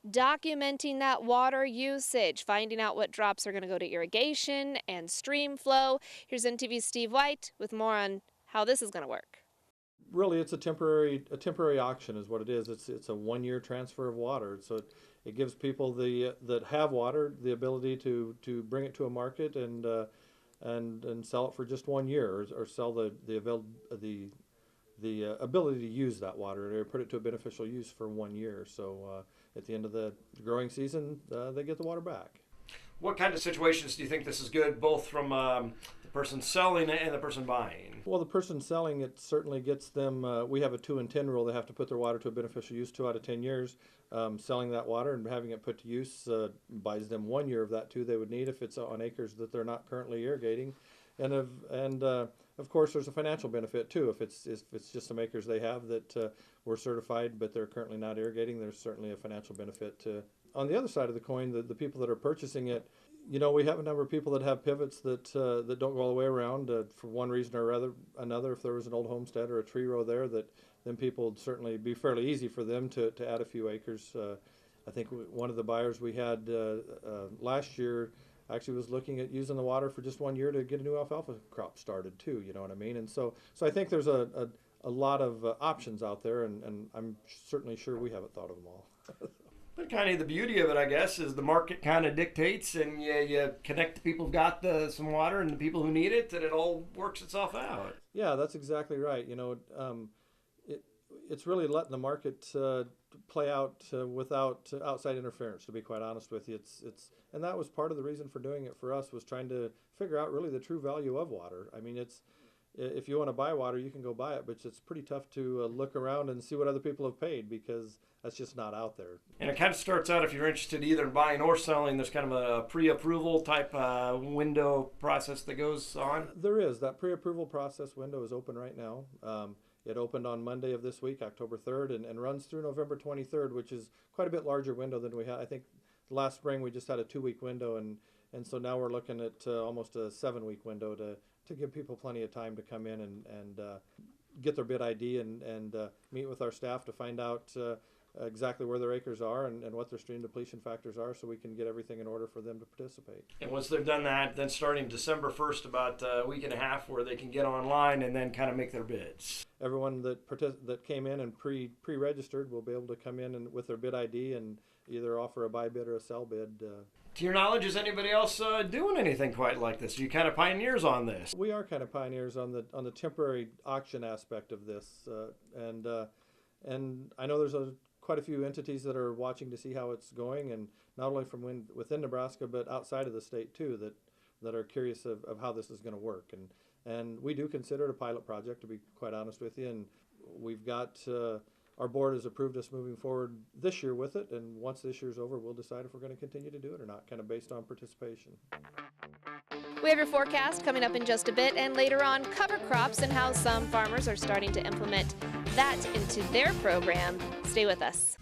documenting that water usage, finding out what drops are going to go to irrigation and stream flow. Here's NTV's Steve White with more on how this is going to work. Really, it's a temporary auction is what it is. It's a 1-year transfer of water. So it gives people that have water the ability to bring it to a market and sell it for just 1 year, or sell the ability to use that water, or put it to a beneficial use for 1 year. So at the end of the growing season, they get the water back. What kind of situations do you think this is good, both from the person selling and the person buying? Well, the person selling it certainly gets them. We have a 2 in 10 rule. They have to put their water to a beneficial use 2 out of 10 years. Selling that water and having it put to use buys them 1 year of that 2 they would need if it's on acres that they're not currently irrigating. And of course, there's a financial benefit too. If it's just some acres they have that were certified but they're currently not irrigating, there's certainly a financial benefit to. On the other side of the coin, the people that are purchasing it, we have a number of people that have pivots that don't go all the way around for one reason or another. If there was an old homestead or a tree row there, then people would certainly be fairly easy for them to add a few acres. I think one of the buyers we had last year actually was looking at using the water for just 1 year to get a new alfalfa crop started too. You know what I mean? And so I think there's a lot of options out there, and I'm certainly sure we haven't thought of them all. But kind of the beauty of it, I guess, is the market kind of dictates, and you connect the people who've got some water and the people who need it, and it all works itself out. Yeah, that's exactly right. It's really letting the market play out without outside interference. To be quite honest with you, and that was part of the reason for doing it for us, was trying to figure out really the true value of water. I mean, if you want to buy water, you can go buy it, but it's pretty tough to look around and see what other people have paid, because that's just not out there. And it kind of starts out, if you're interested either in buying or selling, there's kind of a pre-approval type window process that goes on. There is. That pre-approval process window is open right now. It opened on Monday of this week, October 3rd, and runs through November 23rd, which is quite a bit larger window than we had. I think last spring we just had a 2-week window, and so now we're looking at almost a 7-week window to give people plenty of time to come in and get their bid ID and meet with our staff to find out exactly where their acres are and what their stream depletion factors are, so we can get everything in order for them to participate. And once they've done that, then starting December 1st, about a week and a half, where they can get online and then kind of make their bids. Everyone that came in and pre-registered will be able to come in and with their bid ID and either offer a buy bid or a sell bid. To your knowledge, is anybody else doing anything quite like this? Are you kind of pioneers on this? We are kind of pioneers on the temporary auction aspect of this, and I know there's quite a few entities that are watching to see how it's going, and not only from within Nebraska but outside of the state too, that are curious of how this is going to work, and we do consider it a pilot project, to be quite honest with you, and we've got our board has approved us moving forward this year with it, and once this year's over, we'll decide if we're going to continue to do it or not, kind of based on participation. We have your forecast coming up in just a bit, and later on, cover crops and how some farmers are starting to implement that into their program. Stay with us.